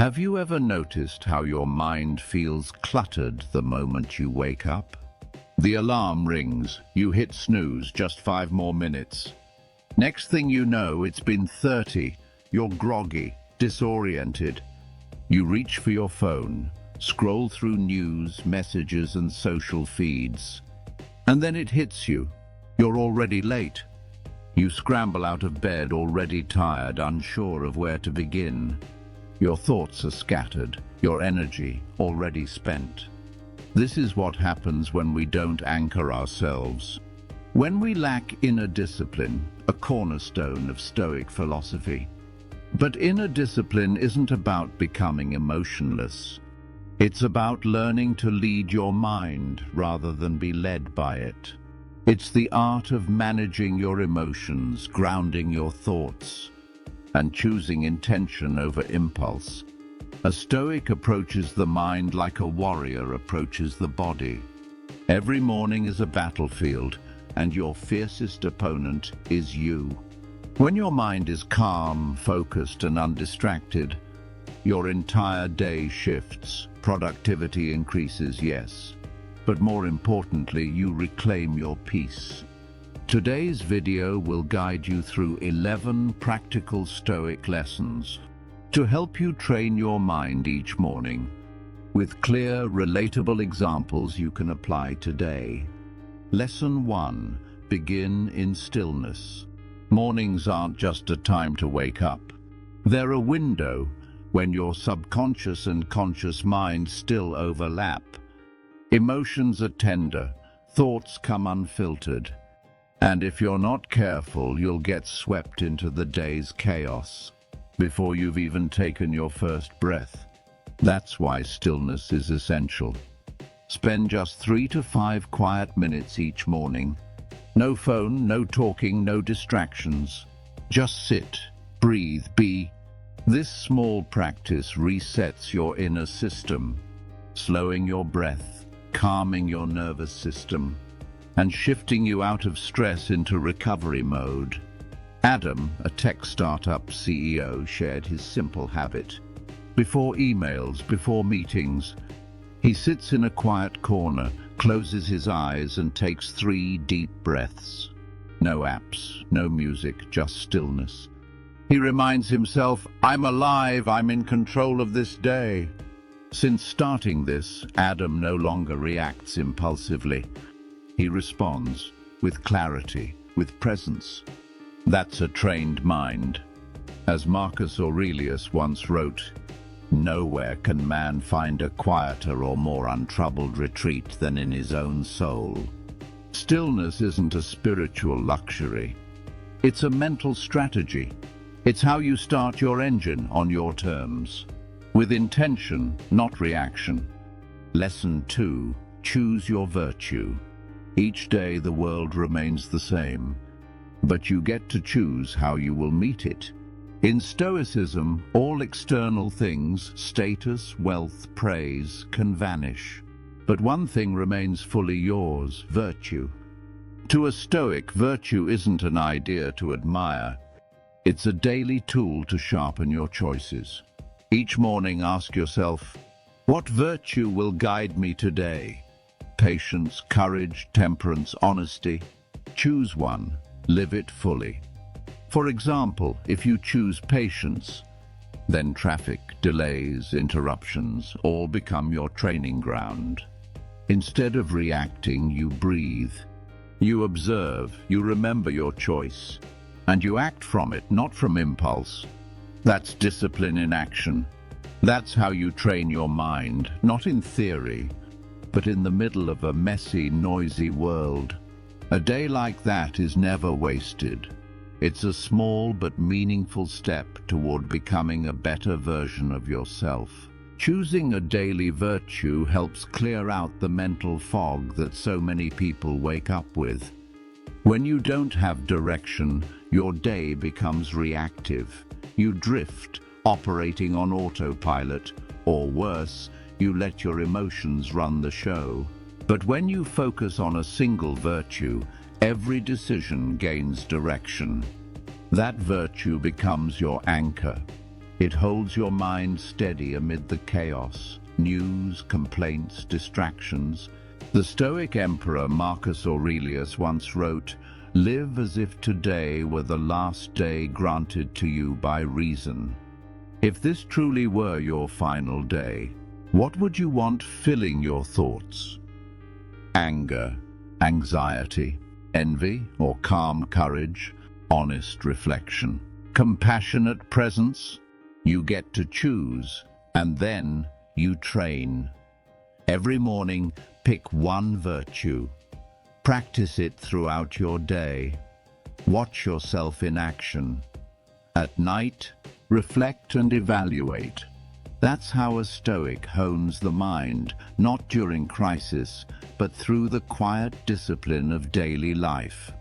Have you ever noticed how your mind feels cluttered the moment you wake up? The alarm rings, you hit snooze, just 5 more minutes. Next thing you know, it's been 30, you're groggy, disoriented. You reach for your phone, scroll through news, messages and social feeds. And then it hits you. You're already late. You scramble out of bed, already tired, unsure of where to begin. Your thoughts are scattered, your energy already spent. This is what happens when we don't anchor ourselves. When we lack inner discipline, a cornerstone of Stoic philosophy. But inner discipline isn't about becoming emotionless. It's about learning to lead your mind rather than be led by it. It's the art of managing your emotions, grounding your thoughts, and choosing intention over impulse. A Stoic approaches the mind like a warrior approaches the body. Every morning is a battlefield, and your fiercest opponent is you. When your mind is calm, focused, and undistracted, your entire day shifts. Productivity increases, yes, but more importantly, you reclaim your peace. Today's video will guide you through 11 practical Stoic lessons to help you train your mind each morning with clear, relatable examples you can apply today. Lesson 1. Begin in stillness. Mornings aren't just a time to wake up. They're a window when your subconscious and conscious minds still overlap. Emotions are tender, thoughts come unfiltered, and if you're not careful, you'll get swept into the day's chaos before you've even taken your first breath. That's why stillness is essential. Spend just 3 to 5 quiet minutes each morning. No phone, no talking, no distractions. Just sit, breathe, be. This small practice resets your inner system, slowing your breath, calming your nervous system, and shifting you out of stress into recovery mode. Adam, a tech startup CEO, shared his simple habit. Before emails, before meetings, he sits in a quiet corner, closes his eyes and takes 3 deep breaths. No apps, no music, just stillness. He reminds himself, I'm alive, I'm in control of this day. Since starting this, Adam no longer reacts impulsively. He responds with clarity, with presence. That's a trained mind. As Marcus Aurelius once wrote, nowhere can man find a quieter or more untroubled retreat than in his own soul. Stillness isn't a spiritual luxury. It's a mental strategy. It's how you start your engine on your terms, with intention, not reaction. Lesson 2. Choose your virtue. Each day the world remains the same, but you get to choose how you will meet it. In Stoicism, all external things, status, wealth, praise, can vanish. But one thing remains fully yours, virtue. To a Stoic, virtue isn't an idea to admire. It's a daily tool to sharpen your choices. Each morning ask yourself, what virtue will guide me today? Patience, courage, temperance, honesty. Choose one, live it fully. For example, if you choose patience, then traffic, delays, interruptions all become your training ground. Instead of reacting, you breathe. You observe, you remember your choice, and you act from it, not from impulse. That's discipline in action. That's how you train your mind, not in theory, but in the middle of a messy, noisy world. A day like that is never wasted. It's a small but meaningful step toward becoming a better version of yourself. Choosing a daily virtue helps clear out the mental fog that so many people wake up with. When you don't have direction, your day becomes reactive. You drift, operating on autopilot, or worse, you let your emotions run the show. But when you focus on a single virtue, every decision gains direction. That virtue becomes your anchor. It holds your mind steady amid the chaos, news, complaints, distractions. The Stoic emperor Marcus Aurelius once wrote, "Live as if today were the last day granted to you by reason." If this truly were your final day, what would you want filling your thoughts? Anger, anxiety, envy, or calm courage, honest reflection, compassionate presence? You get to choose, and then you train. Every morning, pick one virtue. Practice it throughout your day. Watch yourself in action. At night, reflect and evaluate. That's how a Stoic hones the mind, not during crisis, but through the quiet discipline of daily life.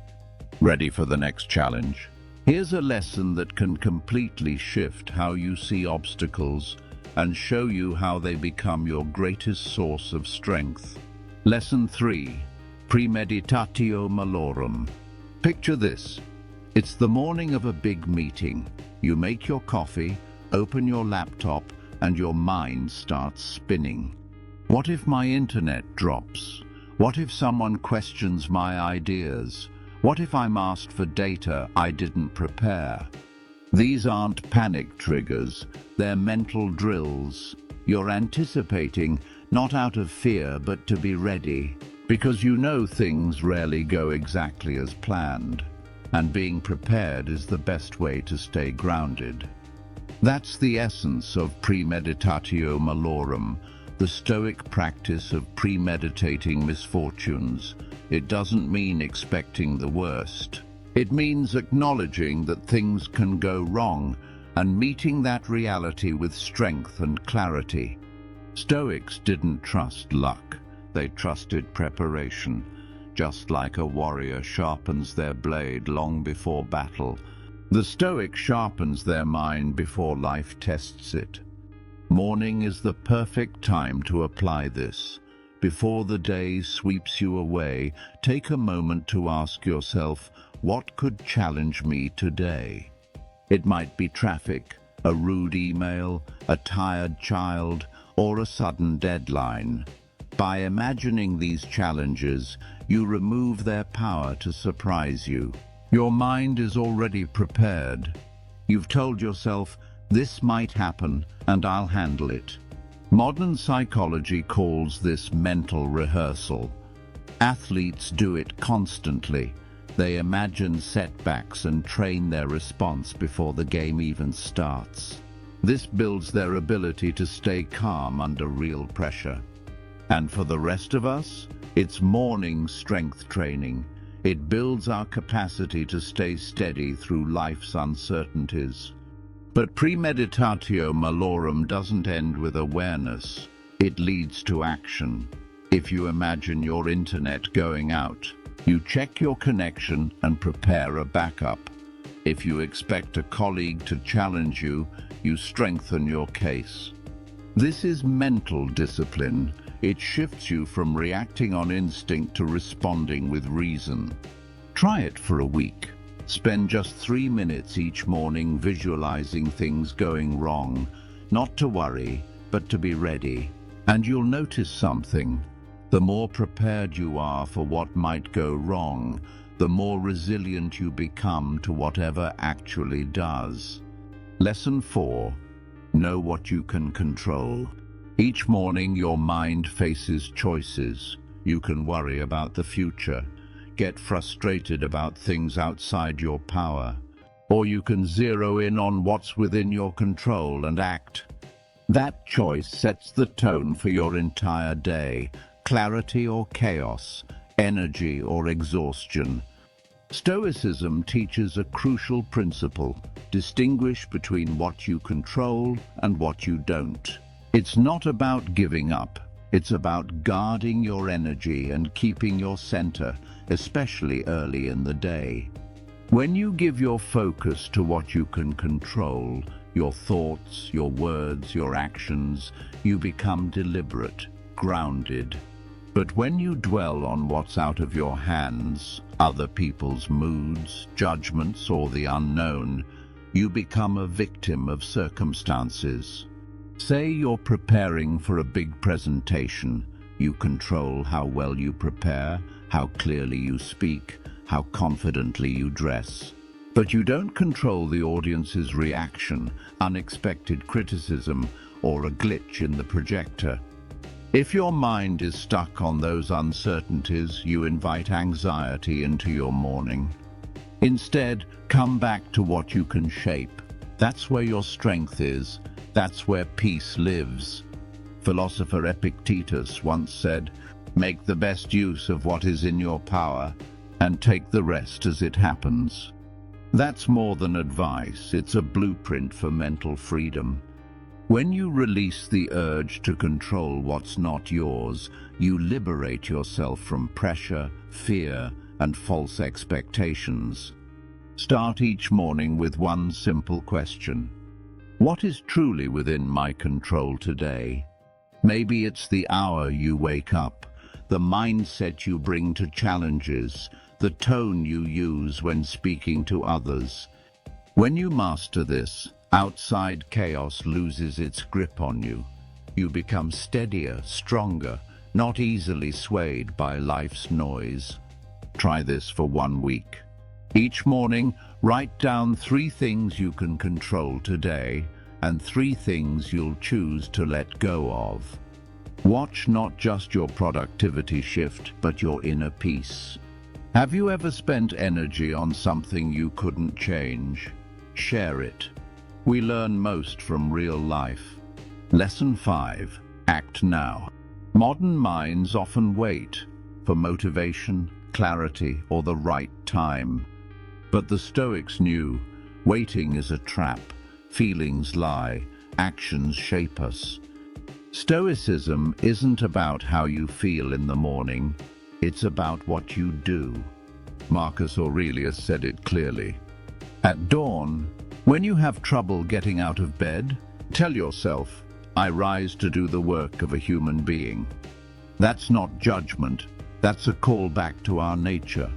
Ready for the next challenge? Here's a lesson that can completely shift how you see obstacles and show you how they become your greatest source of strength. Lesson 3. Premeditatio Malorum. Picture this. It's the morning of a big meeting. You make your coffee, open your laptop, and your mind starts spinning. What if my internet drops? What if someone questions my ideas? What if I'm asked for data I didn't prepare? These aren't panic triggers, they're mental drills. You're anticipating, not out of fear, but to be ready. Because you know things rarely go exactly as planned, and being prepared is the best way to stay grounded. That's the essence of Premeditatio Malorum, the Stoic practice of premeditating misfortunes. It doesn't mean expecting the worst. It means acknowledging that things can go wrong and meeting that reality with strength and clarity. Stoics didn't trust luck. They trusted preparation. Just like a warrior sharpens their blade long before battle, the Stoic sharpens their mind before life tests it. Morning is the perfect time to apply this. Before the day sweeps you away, take a moment to ask yourself, what could challenge me today? It might be traffic, a rude email, a tired child, or a sudden deadline. By imagining these challenges, you remove their power to surprise you. Your mind is already prepared. You've told yourself, this might happen, and I'll handle it. Modern psychology calls this mental rehearsal. Athletes do it constantly. They imagine setbacks and train their response before the game even starts. This builds their ability to stay calm under real pressure. And for the rest of us, it's morning strength training. It builds our capacity to stay steady through life's uncertainties. But Premeditatio Malorum doesn't end with awareness. It leads to action. If you imagine your internet going out, you check your connection and prepare a backup. If you expect a colleague to challenge you, you strengthen your case. This is mental discipline. It shifts you from reacting on instinct to responding with reason. Try it for a week. Spend just 3 minutes each morning visualizing things going wrong, not to worry, but to be ready. And you'll notice something. The more prepared you are for what might go wrong, the more resilient you become to whatever actually does. Lesson 4. Know what you can control. Each morning your mind faces choices. You can worry about the future, get frustrated about things outside your power, or you can zero in on what's within your control and act. That choice sets the tone for your entire day, clarity or chaos, energy or exhaustion. Stoicism teaches a crucial principle: distinguish between what you control and what you don't. It's not about giving up. It's about guarding your energy and keeping your center, especially early in the day. When you give your focus to what you can control, your thoughts, your words, your actions, you become deliberate, grounded. But when you dwell on what's out of your hands, other people's moods, judgments, or the unknown, you become a victim of circumstances. Say you're preparing for a big presentation. You control how well you prepare, how clearly you speak, how confidently you dress. But you don't control the audience's reaction, unexpected criticism, or a glitch in the projector. If your mind is stuck on those uncertainties, you invite anxiety into your morning. Instead, come back to what you can shape. That's where your strength is. That's where peace lives. Philosopher Epictetus once said, "Make the best use of what is in your power, and take the rest as it happens." That's more than advice, it's a blueprint for mental freedom. When you release the urge to control what's not yours, you liberate yourself from pressure, fear, and false expectations. Start each morning with one simple question. What is truly within my control today? Maybe it's the hour you wake up, the mindset you bring to challenges, the tone you use when speaking to others. When you master this, outside chaos loses its grip on you. You become steadier, stronger, not easily swayed by life's noise. Try this for 1 week. Each morning, write down 3 things you can control today and 3 things you'll choose to let go of. Watch not just your productivity shift, but your inner peace. Have you ever spent energy on something you couldn't change? Share it. We learn most from real life. Lesson 5. Act now. Modern minds often wait for motivation, clarity, or the right time. But the Stoics knew waiting is a trap. Feelings lie, actions shape us. Stoicism isn't about how you feel in the morning, it's about what you do. Marcus Aurelius said it clearly. At dawn, when you have trouble getting out of bed, tell yourself, I rise to do the work of a human being. That's not judgment, that's a call back to our nature.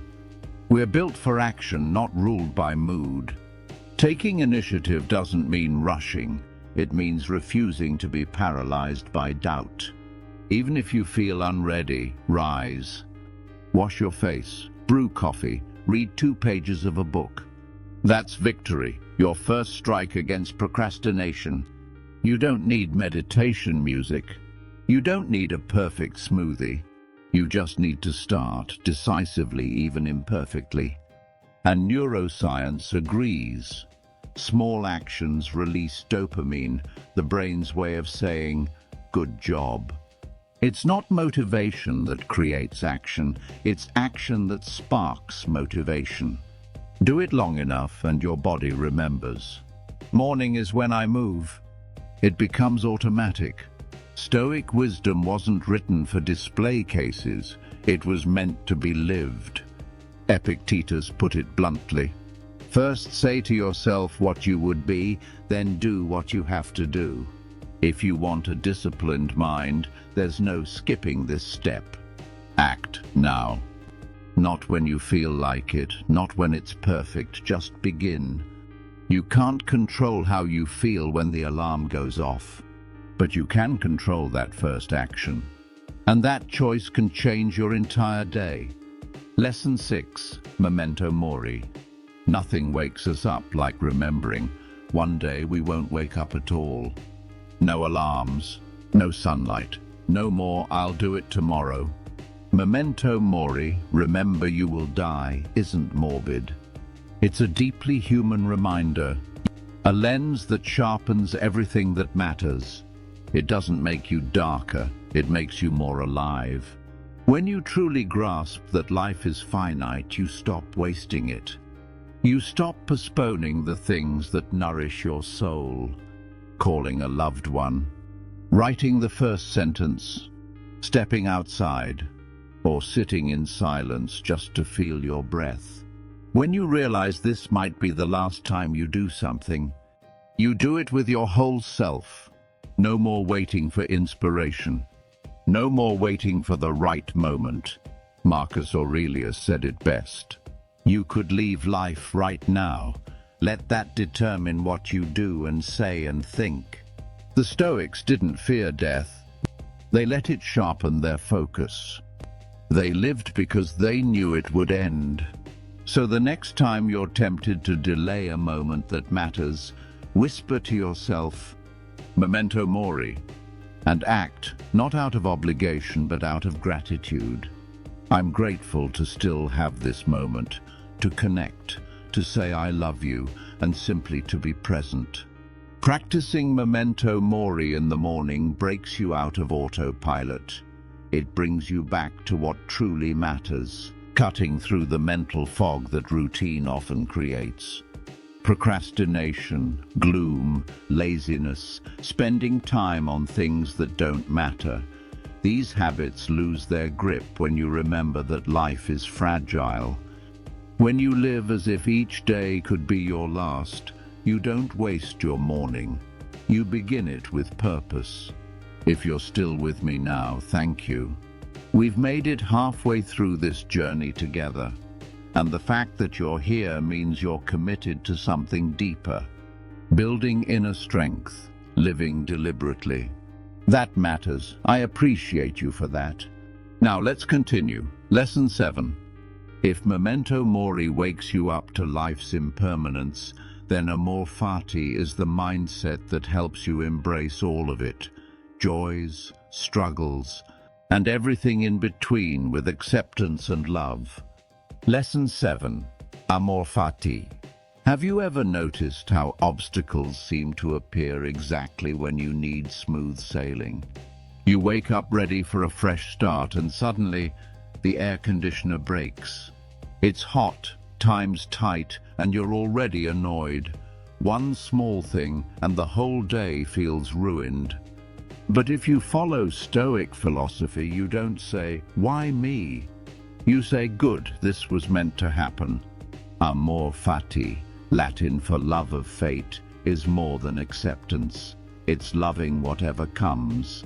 We're built for action, not ruled by mood. Taking initiative doesn't mean rushing, it means refusing to be paralyzed by doubt. Even if you feel unready, rise. Wash your face, brew coffee, read 2 pages of a book. That's victory, your first strike against procrastination. You don't need meditation music. You don't need a perfect smoothie. You just need to start decisively, even imperfectly. And neuroscience agrees. Small actions release dopamine, the brain's way of saying, good job. It's not motivation that creates action, it's action that sparks motivation. Do it long enough and your body remembers. Morning is when I move. It becomes automatic. Stoic wisdom wasn't written for display cases, it was meant to be lived. Epictetus put it bluntly. First say to yourself what you would be, then do what you have to do. If you want a disciplined mind, there's no skipping this step. Act now. Not when you feel like it, not when it's perfect, just begin. You can't control how you feel when the alarm goes off, but you can control that first action. And that choice can change your entire day. Lesson 6. Memento Mori. Nothing wakes us up like remembering. One day we won't wake up at all. No alarms, no sunlight, no more I'll do it tomorrow. Memento Mori, remember you will die, isn't morbid. It's a deeply human reminder, a lens that sharpens everything that matters. It doesn't make you darker, it makes you more alive. When you truly grasp that life is finite, you stop wasting it. You stop postponing the things that nourish your soul. Calling a loved one, writing the first sentence, stepping outside, or sitting in silence just to feel your breath. When you realize this might be the last time you do something, you do it with your whole self. No more waiting for inspiration. No more waiting for the right moment. Marcus Aurelius said it best. You could leave life right now, Let that determine what you do and say and think. The Stoics didn't fear death. They let it sharpen their focus. They lived because they knew it would end. So the next time you're tempted to delay a moment that matters, whisper to yourself, Memento Mori, and act, not out of obligation but out of gratitude. I'm grateful to still have this moment, to connect, to say I love you, and simply to be present. Practicing Memento Mori in the morning breaks you out of autopilot. It brings you back to what truly matters, cutting through the mental fog that routine often creates. Procrastination, gloom, laziness, spending time on things that don't matter. These habits lose their grip when you remember that life is fragile. When you live as if each day could be your last, you don't waste your morning. You begin it with purpose. If you're still with me now, thank you. We've made it halfway through this journey together. And the fact that you're here means you're committed to something deeper. Building inner strength, living deliberately. That matters. I appreciate you for that. Now let's continue. Lesson 7. If Memento Mori wakes you up to life's impermanence, then Amor Fati is the mindset that helps you embrace all of it. Joys, struggles, and everything in between with acceptance and love. Lesson 7. Amor Fati. Have you ever noticed how obstacles seem to appear exactly when you need smooth sailing? You wake up ready for a fresh start and suddenly the air conditioner breaks. It's hot, time's tight, and you're already annoyed. One small thing and the whole day feels ruined. But if you follow Stoic philosophy, you don't say, "Why me?" You say, "Good, this was meant to happen." Amor Fati, Latin for love of fate, is more than acceptance. It's loving whatever comes.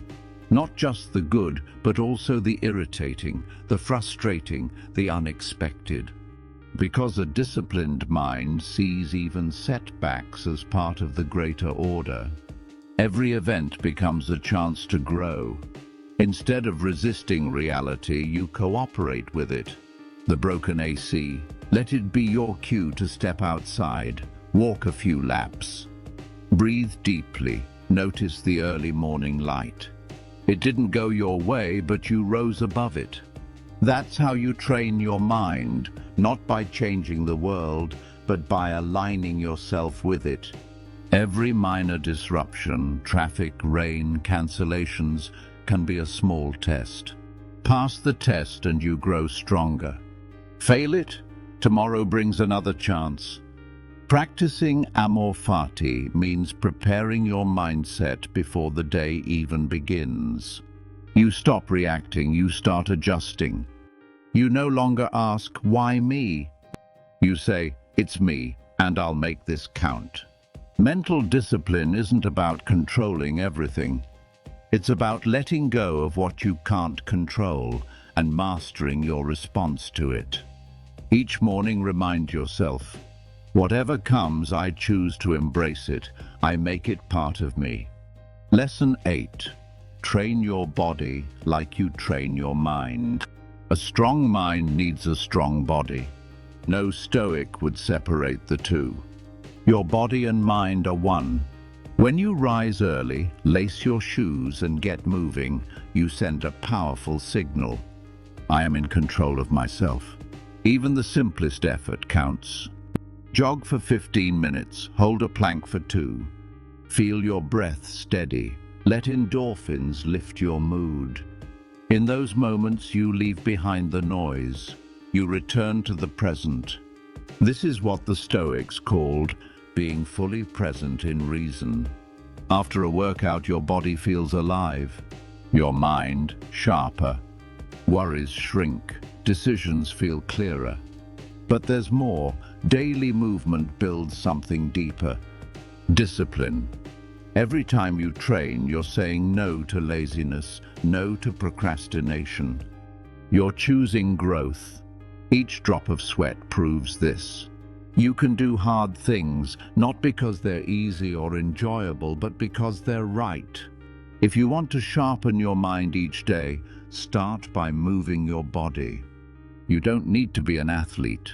Not just the good, but also the irritating, the frustrating, the unexpected. Because a disciplined mind sees even setbacks as part of the greater order. Every event becomes a chance to grow. Instead of resisting reality, you cooperate with it. The broken AC, let it be your cue to step outside, walk a few laps. Breathe deeply, notice the early morning light. It didn't go your way, but you rose above it. That's how you train your mind, not by changing the world, but by aligning yourself with it. Every minor disruption, traffic, rain, cancellations, can be a small test. Pass the test and you grow stronger. Fail it, tomorrow brings another chance. Practicing Amor Fati means preparing your mindset before the day even begins. You stop reacting, you start adjusting. You no longer ask, "Why me?" You say, "It's me, and I'll make this count." Mental discipline isn't about controlling everything. It's about letting go of what you can't control and mastering your response to it. Each morning remind yourself, whatever comes, I choose to embrace it. I make it part of me. Lesson 8. Train your body like you train your mind. A strong mind needs a strong body. No Stoic would separate the two. Your body and mind are one. When you rise early, lace your shoes and get moving, you send a powerful signal. I am in control of myself. Even the simplest effort counts. Jog for 15 minutes, hold a plank for 2. Feel your breath steady. Let endorphins lift your mood. In those moments, you leave behind the noise. You return to the present. This is what the Stoics called being fully present in reason. After a workout, your body feels alive. Your mind, sharper. Worries shrink. Decisions feel clearer. But there's more. Daily movement builds something deeper. Discipline. Every time you train, you're saying no to laziness, no to procrastination. You're choosing growth. Each drop of sweat proves this. You can do hard things, not because they're easy or enjoyable, but because they're right. If you want to sharpen your mind each day, start by moving your body. You don't need to be an athlete.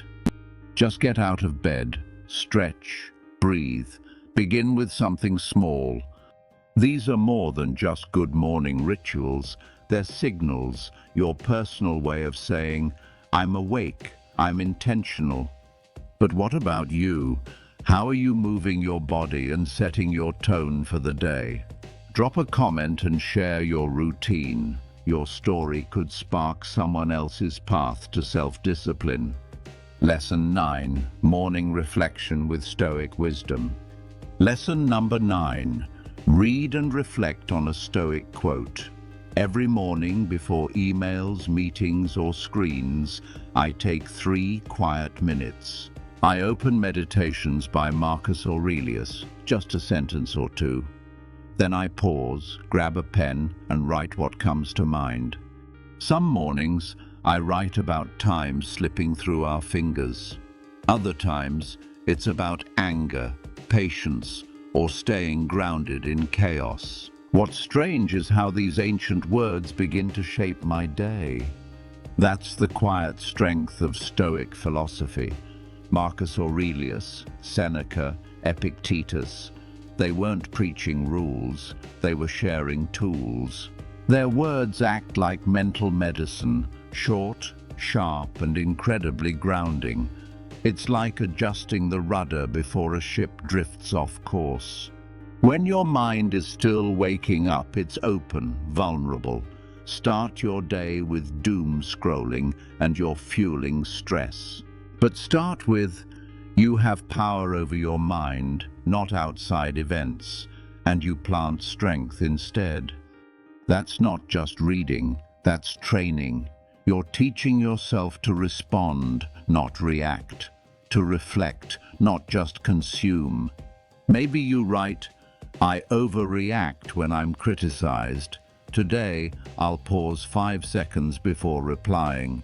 Just get out of bed, stretch, breathe. Begin with something small. These are more than just good morning rituals. They're signals, your personal way of saying, I'm awake, I'm intentional. But what about you? How are you moving your body and setting your tone for the day? Drop a comment and share your routine. Your story could spark someone else's path to self-discipline. Lesson 9. Morning Reflection with Stoic Wisdom. Lesson number 9. Read and reflect on a Stoic quote. Every morning before emails, meetings, or screens, I take 3 quiet minutes. I open Meditations by Marcus Aurelius, just a sentence or 2. Then I pause, grab a pen, and write what comes to mind. Some mornings, I write about time slipping through our fingers. Other times, it's about anger, patience, or staying grounded in chaos. What's strange is how these ancient words begin to shape my day. That's the quiet strength of Stoic philosophy. Marcus Aurelius, Seneca, Epictetus. They weren't preaching rules, they were sharing tools. Their words act like mental medicine, short, sharp, and incredibly grounding. It's like adjusting the rudder before a ship drifts off course. When your mind is still waking up, it's open, vulnerable. Start your day with doom scrolling and you're fueling stress. But start with, you have power over your mind, not outside events, and you plant strength instead. That's not just reading, that's training. You're teaching yourself to respond, not react, to reflect, not just consume. Maybe you write, I overreact when I'm criticized. Today, I'll pause 5 seconds before replying.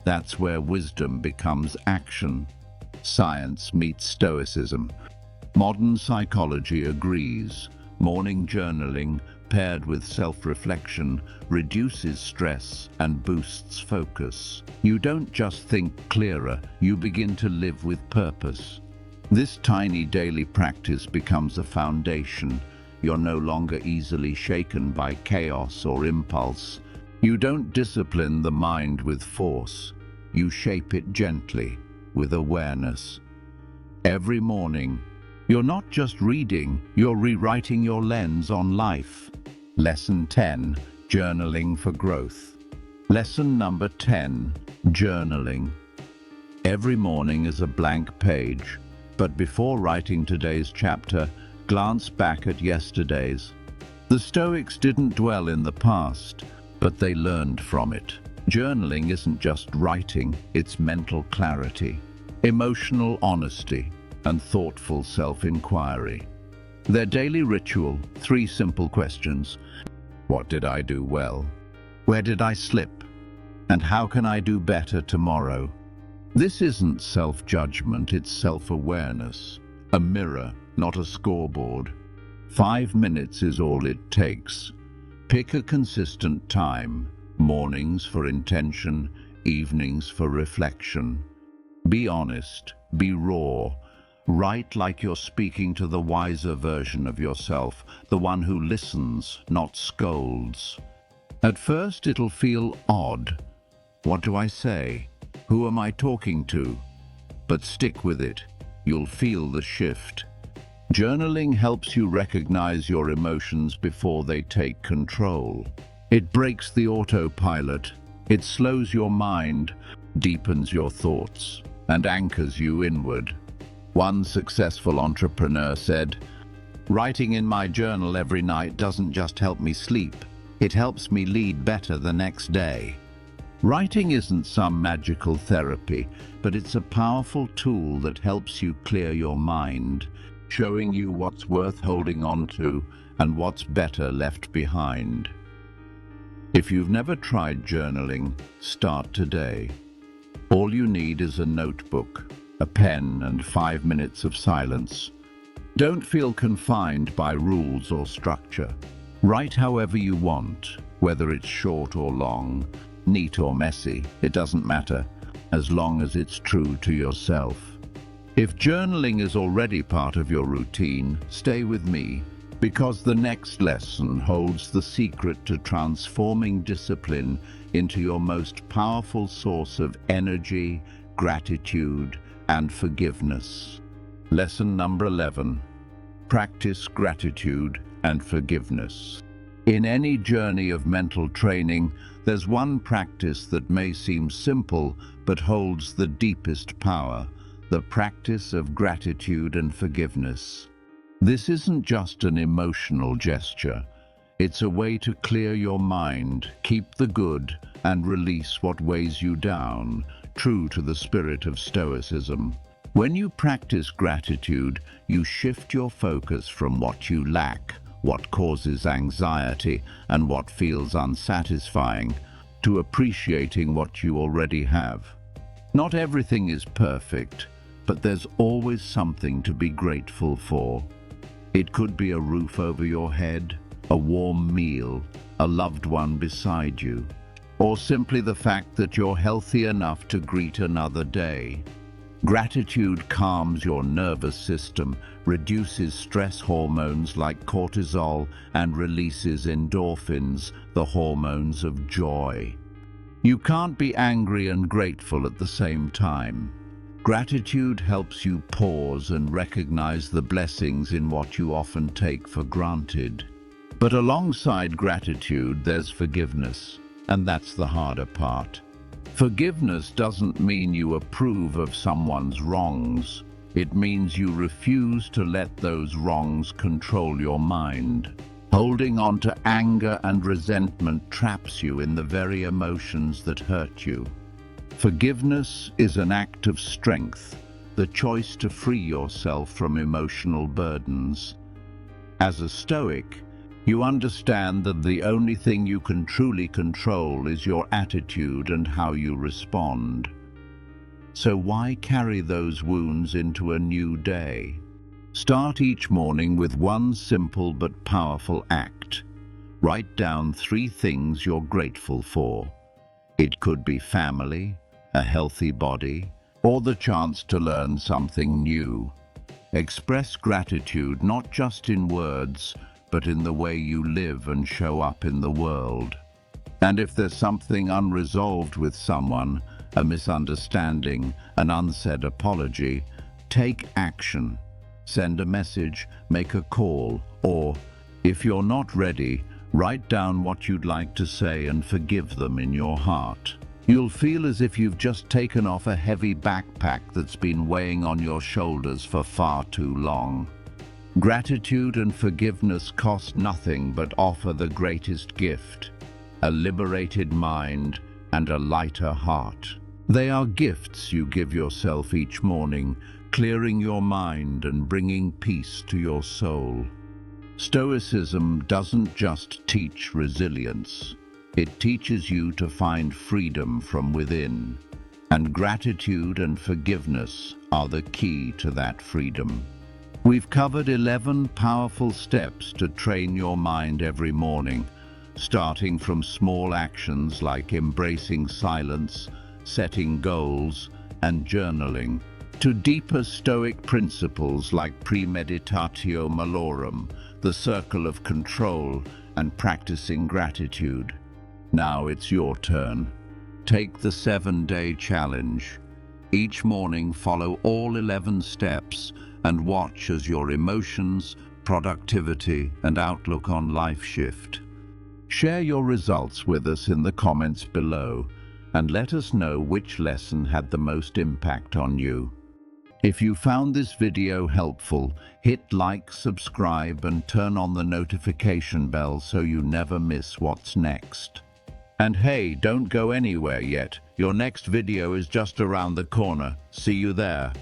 That's where wisdom becomes action. Science meets Stoicism. Modern psychology agrees. Morning journaling, paired with self-reflection, reduces stress and boosts focus. You don't just think clearer, you begin to live with purpose. This tiny daily practice becomes a foundation. You're no longer easily shaken by chaos or impulse. You don't discipline the mind with force. You shape it gently, with awareness. Every morning, you're not just reading, you're rewriting your lens on life. Lesson 10. Journaling for growth. Lesson number 10. Journaling. Every morning is a blank page, but before writing today's chapter, glance back at yesterday's. The Stoics didn't dwell in the past, but they learned from it. Journaling isn't just writing, it's mental clarity, emotional honesty, and thoughtful self-inquiry. Their daily ritual, 3 simple questions. What did I do well? Where did I slip? And how can I do better tomorrow? This isn't self-judgment, it's self-awareness. A mirror, not a scoreboard. 5 minutes is all it takes. Pick a consistent time, mornings for intention, evenings for reflection. Be honest, be raw. Write like you're speaking to the wiser version of yourself, the one who listens, not scolds. At first it'll feel odd. What do I say? Who am I talking to? But stick with it. You'll feel the shift. Journaling helps you recognize your emotions before they take control. It breaks the autopilot. It slows your mind, deepens your thoughts, and anchors you inward. One successful entrepreneur said, "Writing in my journal every night doesn't just help me sleep, it helps me lead better the next day." Writing isn't some magical therapy, but it's a powerful tool that helps you clear your mind, showing you what's worth holding on to and what's better left behind. If you've never tried journaling, start today. All you need is a notebook, a pen, and 5 minutes of silence. Don't feel confined by rules or structure. Write however you want, whether it's short or long, neat or messy, it doesn't matter, as long as it's true to yourself. If journaling is already part of your routine, stay with me, because the next lesson holds the secret to transforming discipline into your most powerful source of energy, gratitude, and forgiveness. Lesson number 11. Practice gratitude and forgiveness. In any journey of mental training, there's one practice that may seem simple but holds the deepest power: the practice of gratitude and forgiveness. This isn't just an emotional gesture. It's a way to clear your mind, keep the good, and release what weighs you down, true to the spirit of Stoicism. When you practice gratitude, you shift your focus from what you lack, what causes anxiety, and what feels unsatisfying, to appreciating what you already have. Not everything is perfect, but there's always something to be grateful for. It could be a roof over your head, a warm meal, a loved one beside you, or simply the fact that you're healthy enough to greet another day. Gratitude calms your nervous system, reduces stress hormones like cortisol, and releases endorphins, the hormones of joy. You can't be angry and grateful at the same time. Gratitude helps you pause and recognize the blessings in what you often take for granted. But alongside gratitude, there's forgiveness, and that's the harder part. Forgiveness doesn't mean you approve of someone's wrongs. It means you refuse to let those wrongs control your mind. Holding on to anger and resentment traps you in the very emotions that hurt you. Forgiveness is an act of strength, the choice to free yourself from emotional burdens. As a Stoic, you understand that the only thing you can truly control is your attitude and how you respond. So why carry those wounds into a new day? Start each morning with one simple but powerful act. Write down 3 things you're grateful for. It could be family, a healthy body, or the chance to learn something new. Express gratitude not just in words, but in the way you live and show up in the world. And if there's something unresolved with someone, a misunderstanding, an unsaid apology, take action. Send a message, make a call, or, if you're not ready, write down what you'd like to say and forgive them in your heart. You'll feel as if you've just taken off a heavy backpack that's been weighing on your shoulders for far too long. Gratitude and forgiveness cost nothing but offer the greatest gift: a liberated mind and a lighter heart. They are gifts you give yourself each morning, clearing your mind and bringing peace to your soul. Stoicism doesn't just teach resilience. It teaches you to find freedom from within. And gratitude and forgiveness are the key to that freedom. We've covered 11 powerful steps to train your mind every morning, starting from small actions like embracing silence, setting goals, and journaling, to deeper Stoic principles like Premeditatio, Malorum, the circle of control, and practicing gratitude. Now it's your turn. Take the 7-day challenge. Each morning, follow all 11 steps and watch as your emotions, productivity, and outlook on life shift. Share your results with us in the comments below and let us know which lesson had the most impact on you. If you found this video helpful, hit like, subscribe, and turn on the notification bell so you never miss what's next. And hey, don't go anywhere yet. Your next video is just around the corner. See you there.